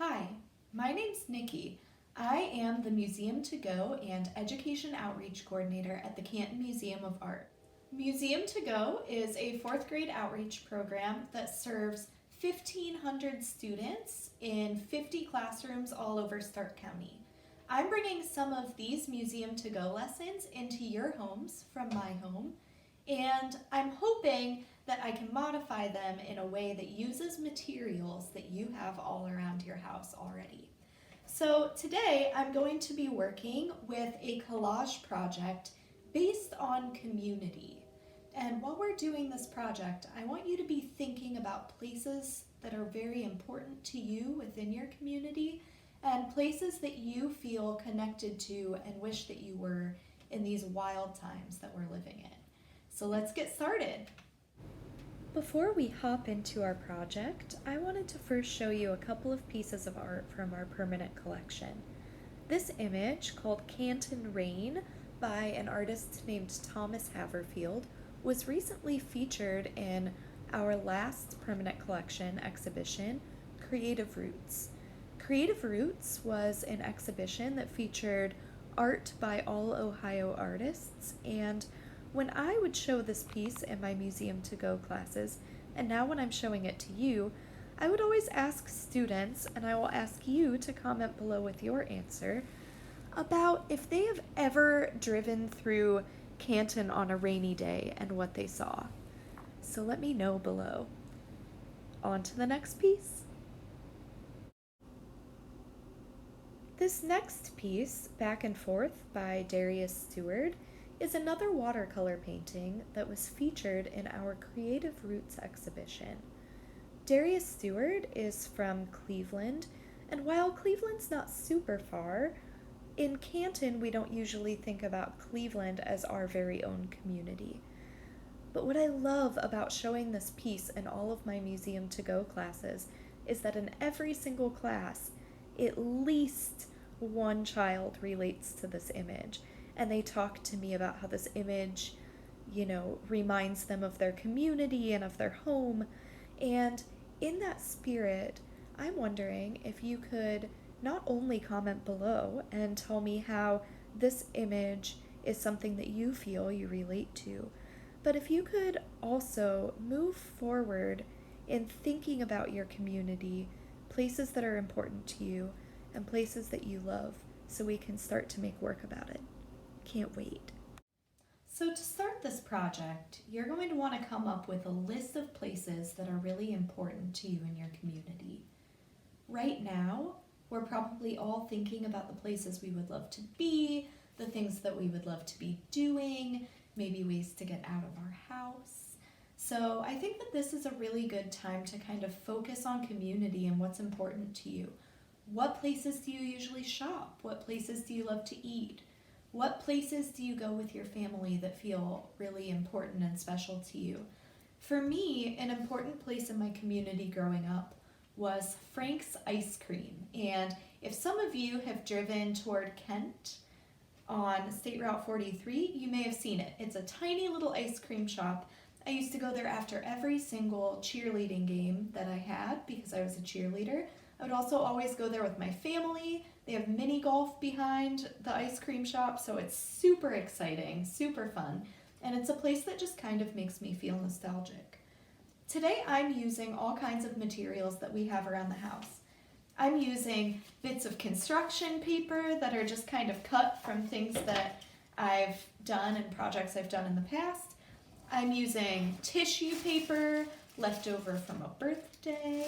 Hi, my name's Nikki. I am the Museum to Go and Education Outreach Coordinator at the Canton Museum of Art. Museum to Go is a fourth grade outreach program that serves 1,500 students in 50 classrooms all over Stark County. I'm bringing some of these Museum to Go lessons into your homes from my home, and I'm hoping that I can modify them in a way that uses materials that you have all around your house already. So today I'm going to be working with a collage project based on community. And while we're doing this project, I want you to be thinking about places that are very important to you within your community and places that you feel connected to and wish that you were in these wild times that we're living in. So let's get started. Before we hop into our project, I wanted to first show you a couple of pieces of art from our permanent collection. This image, called Canton Rain by an artist named Thomas Haverfield, was recently featured in our last permanent collection exhibition, Creative Roots. Creative Roots was an exhibition that featured art by all Ohio artists, and when I would show this piece in my Museum to Go classes, and now when I'm showing it to you, I would always ask students, and I will ask you to comment below with your answer, about if they have ever driven through Canton on a rainy day and what they saw. So let me know below. On to the next piece. This next piece, Back and Forth by Darius Stewart, is another watercolor painting that was featured in our Creative Roots exhibition. Darius Stewart is from Cleveland, and while Cleveland's not super far, in Canton we don't usually think about Cleveland as our very own community. But what I love about showing this piece in all of my Museum to Go classes is that in every single class, at least one child relates to this image. And they talk to me about how this image, reminds them of their community and of their home. And in that spirit, I'm wondering if you could not only comment below and tell me how this image is something that you feel you relate to, but if you could also move forward in thinking about your community, places that are important to you, and places that you love, so we can start to make work about it. Can't wait. So to start this project, you're going to want to come up with a list of places that are really important to you in your community. Right now, we're probably all thinking about the places we would love to be, the things that we would love to be doing, maybe ways to get out of our house. So I think that this is a really good time to kind of focus on community and what's important to you. What places do you usually shop? What places do you love to eat? What places do you go with your family that feel really important and special to you? For me, an important place in my community growing up was Frank's Ice Cream. And if some of you have driven toward Kent on State Route 43, you may have seen it. It's a tiny little ice cream shop. I used to go there after every single cheerleading game that I had because I was a cheerleader. I would also always go there with my family. They have mini golf behind the ice cream shop, so it's super exciting, super fun, and it's a place that just kind of makes me feel nostalgic. Today I'm using all kinds of materials that we have around the house. I'm using bits of construction paper that are just kind of cut from things that I've done and projects I've done in the past. I'm using tissue paper left over from a birthday.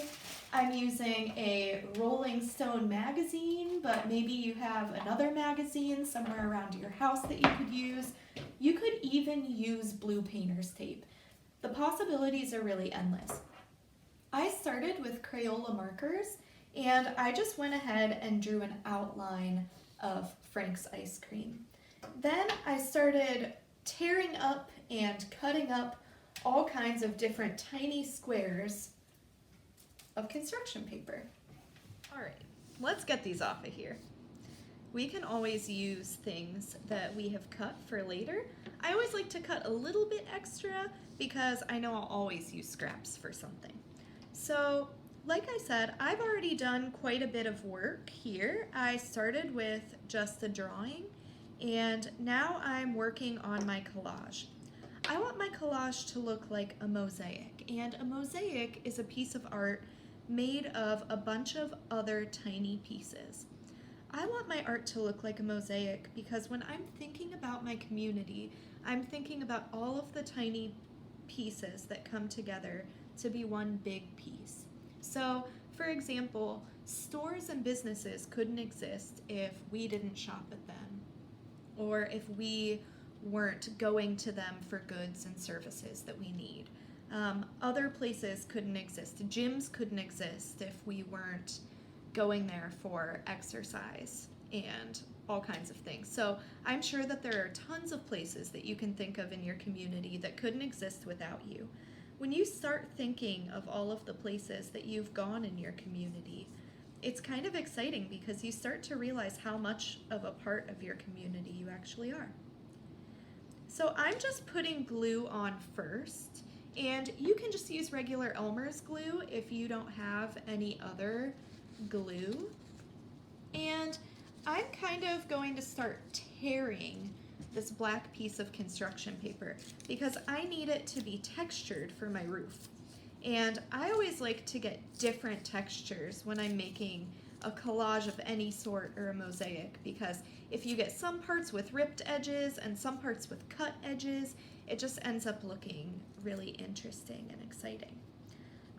I'm using a Rolling Stone magazine, but maybe you have another magazine somewhere around your house that you could use. You could even use blue painter's tape. The possibilities are really endless. I started with Crayola markers, and I just went ahead and drew an outline of Frank's Ice Cream. Then I started tearing up and cutting up all kinds of different tiny squares of construction paper. All right, let's get these off of here. We can always use things that we have cut for later. I always like to cut a little bit extra because I know I'll always use scraps for something. So like I said, I've already done quite a bit of work here. I started with just the drawing, and now I'm working on my collage. I want my collage to look like a mosaic, and a mosaic is a piece of art made of a bunch of other tiny pieces. I want my art to look like a mosaic because when I'm thinking about my community, I'm thinking about all of the tiny pieces that come together to be one big piece. So, for example, stores and businesses couldn't exist if we didn't shop at them, or if we weren't going to them for goods and services that we need. Other places couldn't exist. Gyms couldn't exist if we weren't going there for exercise and all kinds of things. So I'm sure that there are tons of places that you can think of in your community that couldn't exist without you. When you start thinking of all of the places that you've gone in your community, it's kind of exciting because you start to realize how much of a part of your community you actually are. So I'm just putting glue on first, and you can just use regular Elmer's glue if you don't have any other glue. And I'm kind of going to start tearing this black piece of construction paper because I need it to be textured for my roof. And I always like to get different textures when I'm making a collage of any sort or a mosaic, because if you get some parts with ripped edges and some parts with cut edges, it just ends up looking really interesting and exciting.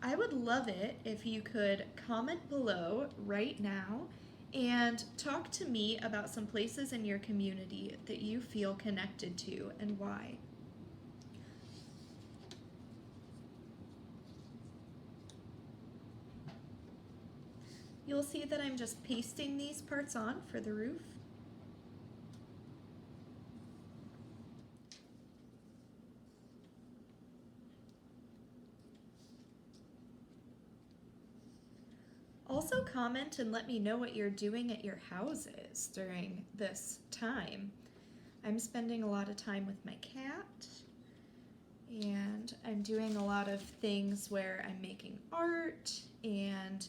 I would love it if you could comment below right now and talk to me about some places in your community that you feel connected to and why. You'll see that I'm just pasting these parts on for the roof. Also comment and let me know what you're doing at your houses during this time. I'm spending a lot of time with my cat, and I'm doing a lot of things where I'm making art and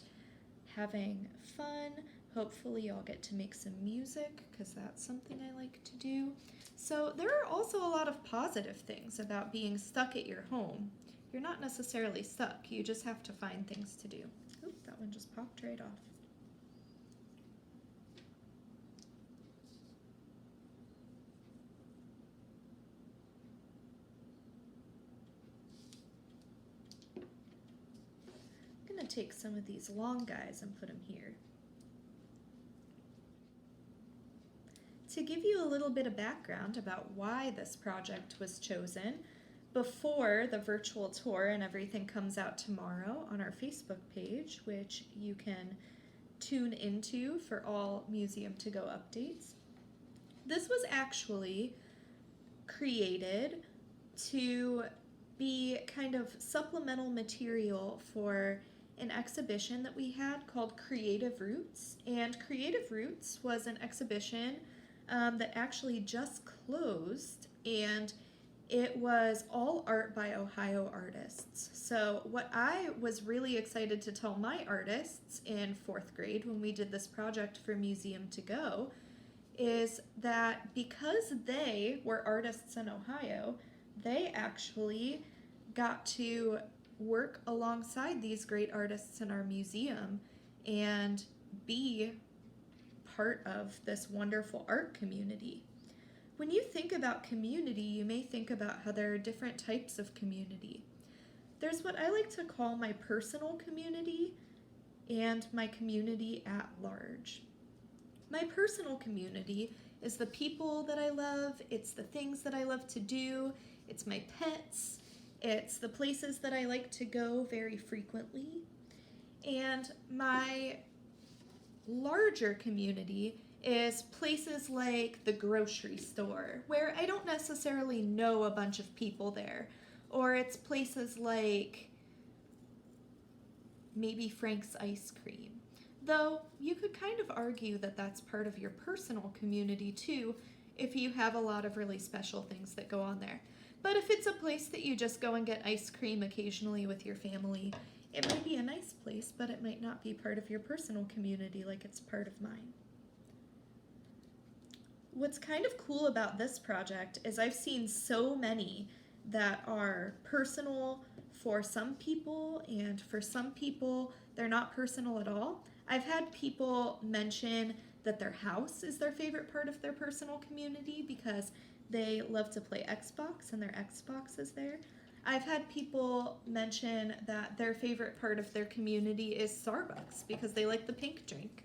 having fun. Hopefully I'll get to make some music because that's something I like to do. So there are also a lot of positive things about being stuck at your home. You're not necessarily stuck, you just have to find things to do. Oop, that one just popped right off. I'm going to take some of these long guys and put them here. To give you a little bit of background about why this project was chosen, before the virtual tour and everything comes out tomorrow on our Facebook page, which you can tune into for all Museum to Go updates, this was actually created to be kind of supplemental material for an exhibition that we had called Creative Roots. And Creative Roots was an exhibition that actually just closed, and it was all art by Ohio artists. So what I was really excited to tell my artists in 4th grade when we did this project for Museum to Go is that because they were artists in Ohio, they actually got to work alongside these great artists in our museum and be part of this wonderful art community. When you think about community, you may think about how there are different types of community. There's what I like to call my personal community and my community at large. My personal community is the people that I love, it's the things that I love to do, it's my pets, it's the places that I like to go very frequently. And my larger community is places like the grocery store, where I don't necessarily know a bunch of people there. Or it's places like maybe Frank's Ice Cream. Though you could kind of argue that that's part of your personal community too, if you have a lot of really special things that go on there. But if it's a place that you just go and get ice cream occasionally with your family, It might be a nice place, but it might not be part of your personal community like it's part of mine. What's kind of cool about this project is I've seen so many that are personal for some people, and for some people, they're not personal at all. I've had people mention that their house is their favorite part of their personal community because they love to play Xbox and their Xbox is there. I've had people mention that their favorite part of their community is Starbucks because they like the pink drink.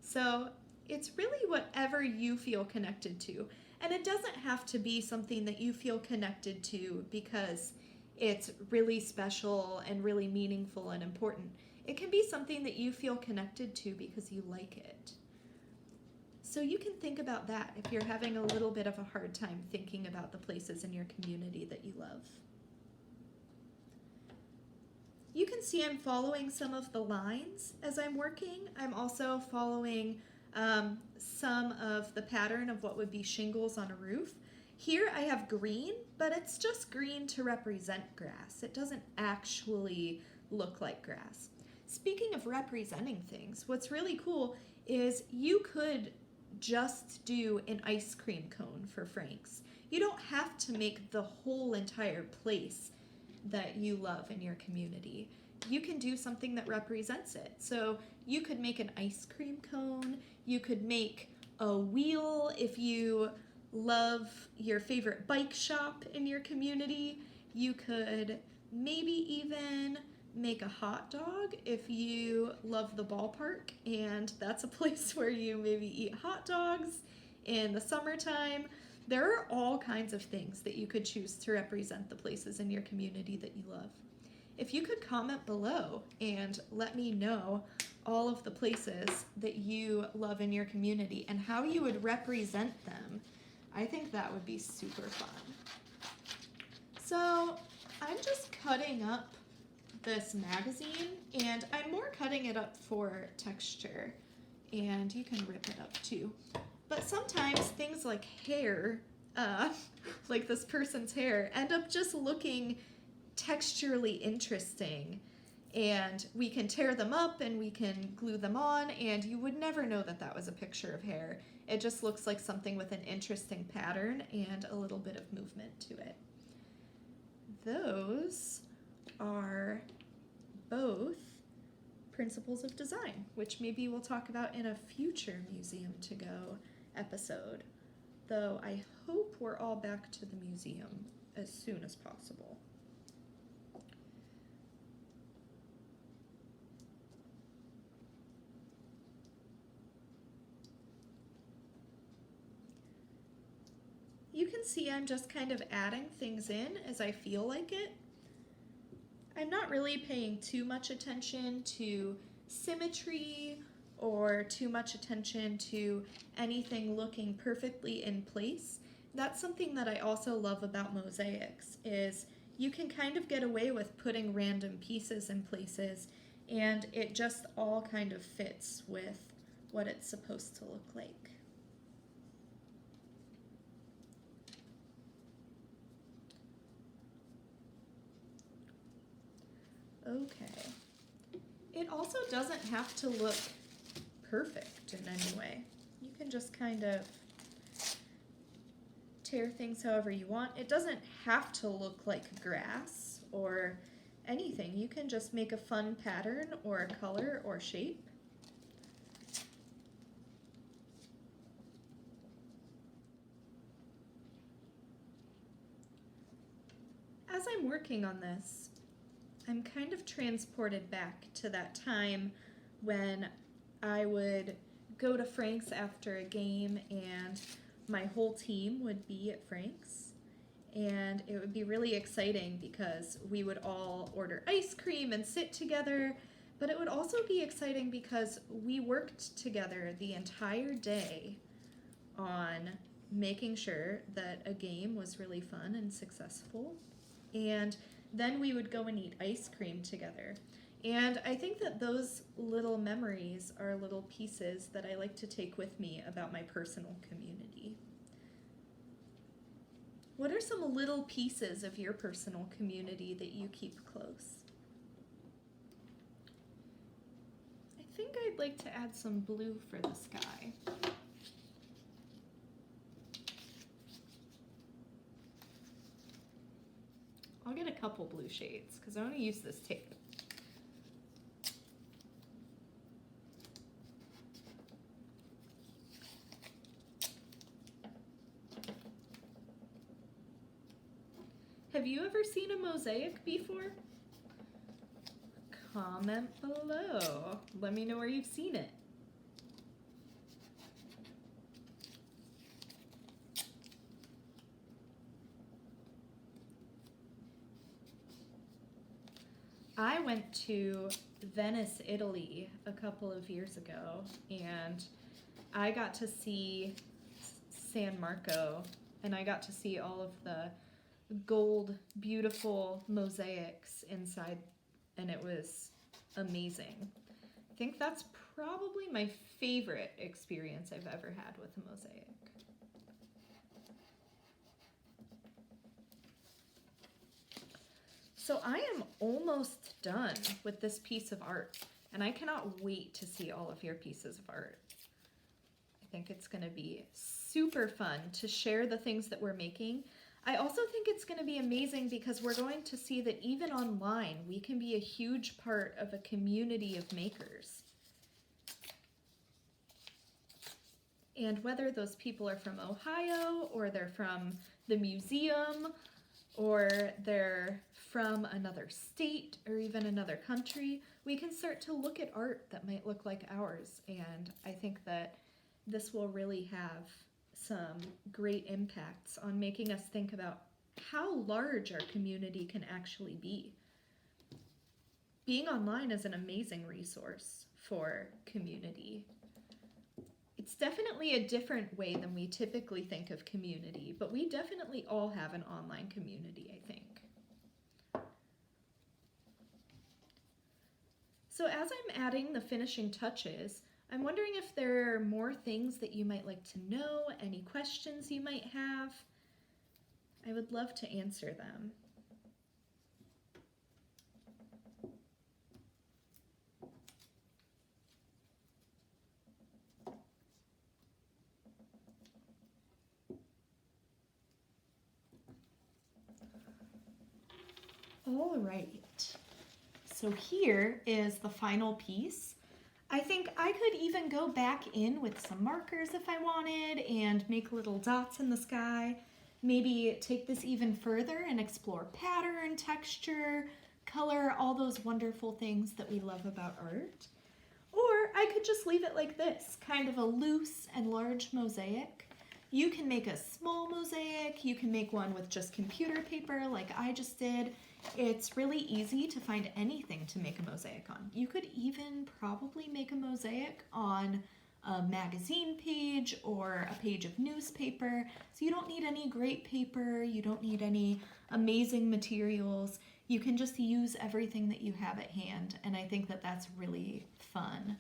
So it's really whatever you feel connected to. And it doesn't have to be something that you feel connected to because it's really special and really meaningful and important. It can be something that you feel connected to because you like it. So you can think about that if you're having a little bit of a hard time thinking about the places in your community that you love. You can see I'm following some of the lines as I'm working. I'm also following some of the pattern of what would be shingles on a roof. Here I have green, but it's just green to represent grass. It doesn't actually look like grass. Speaking of representing things, what's really cool is you could just do an ice cream cone for Frank's. You don't have to make the whole entire place that you love in your community. You can do something that represents it. So you could make an ice cream cone. You could make a wheel if you love your favorite bike shop in your community. You could maybe even make a hot dog if you love the ballpark and that's a place where you maybe eat hot dogs in the summertime. There are all kinds of things that you could choose to represent the places in your community that you love. If you could comment below and let me know all of the places that you love in your community and how you would represent them, I think that would be super fun. So I'm just cutting up this magazine, and I'm more cutting it up for texture, and you can rip it up too. But sometimes things like hair, like this person's hair, end up just looking texturally interesting, and we can tear them up and we can glue them on, and you would never know that that was a picture of hair. It just looks like something with an interesting pattern and a little bit of movement to it. Those are both principles of design, which maybe we'll talk about in a future Museum to Go episode, though I hope we're all back to the museum as soon as possible. You can see I'm just kind of adding things in as I feel like it. I'm not really paying too much attention to symmetry or too much attention to anything looking perfectly in place. That's something that I also love about mosaics, is you can kind of get away with putting random pieces in places and it just all kind of fits with what it's supposed to look like. Okay. It also doesn't have to look perfect in any way. You can just kind of tear things however you want. It doesn't have to look like grass or anything. You can just make a fun pattern or a color or shape. As I'm working on this, I'm kind of transported back to that time when I would go to Frank's after a game and my whole team would be at Frank's, and it would be really exciting because we would all order ice cream and sit together, but it would also be exciting because we worked together the entire day on making sure that a game was really fun and successful, and then we would go and eat ice cream together. And I think that those little memories are little pieces that I like to take with me about my personal community. What are some little pieces of your personal community that you keep close? I'd like to add some blue for the sky. I'll get a couple blue shades because I want to use this tape. Have you ever seen a mosaic before? Comment below. Let me know where you've seen it. I went to Venice, Italy a couple of years ago, and I got to see San Marco, and I got to see all of the gold, beautiful mosaics inside, and it was amazing. I think that's probably my favorite experience I've ever had with a mosaic. So I am almost done with this piece of art, and I cannot wait to see all of your pieces of art. I think it's going to be super fun to share the things that we're making. I also think it's going to be amazing because we're going to see that even online, we can be a huge part of a community of makers. And whether those people are from Ohio, or they're from the museum, or they're from another state or even another country, we can start to look at art that might look like ours. And I think that this will really have some great impacts on making us think about how large our community can actually be. Being online is an amazing resource for community. It's definitely a different way than we typically think of community, but we definitely all have an online community, I think. So as I'm adding the finishing touches, I'm wondering if there are more things that you might like to know, any questions you might have. I would love to answer them. All right, so here is the final piece. I think I could even go back in with some markers if I wanted and make little dots in the sky. Maybe take this even further and explore pattern, texture, color, all those wonderful things that we love about art. Or I could just leave it like this, kind of a loose and large mosaic. You can make a small mosaic, you can make one with just computer paper like I just did. It's really easy to find anything to make a mosaic on. You could even probably make a mosaic on a magazine page or a page of newspaper. So you don't need any great paper, you don't need any amazing materials. You can just use everything that you have at hand, and I think that that's really fun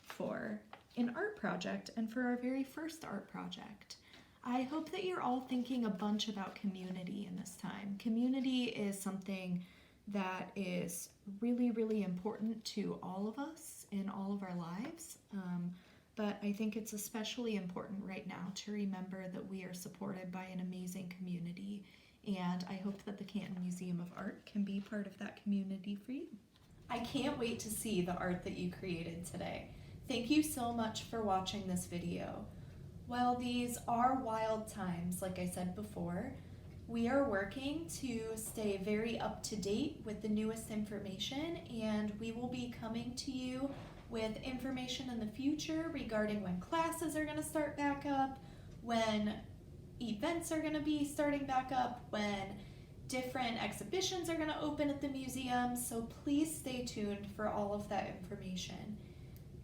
for an art project and for our very first art project. I hope that you're all thinking a bunch about community in this time. Community is something that is really, really important to all of us in all of our lives. But I think it's especially important right now to remember that we are supported by an amazing community. And I hope that the Canton Museum of Art can be part of that community for you. I can't wait to see the art that you created today. Thank you so much for watching this video. While these are wild times, like I said before, we are working to stay very up to date with the newest information, and we will be coming to you with information in the future regarding when classes are going to start back up, when events are going to be starting back up, when different exhibitions are going to open at the museum, so please stay tuned for all of that information.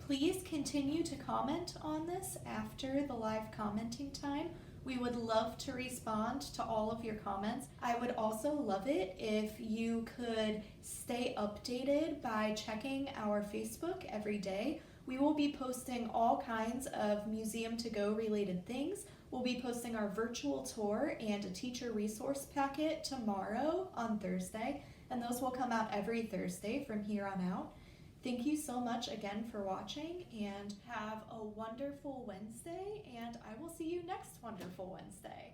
Please continue to comment on this after the live commenting time. We would love to respond to all of your comments. I would also love it if you could stay updated by checking our Facebook every day. We will be posting all kinds of Museum to Go related things. We'll be posting our virtual tour and a teacher resource packet tomorrow on Thursday, and those will come out every Thursday from here on out. Thank you so much again for watching, and have a wonderful Wednesday, and I will see you next wonderful Wednesday.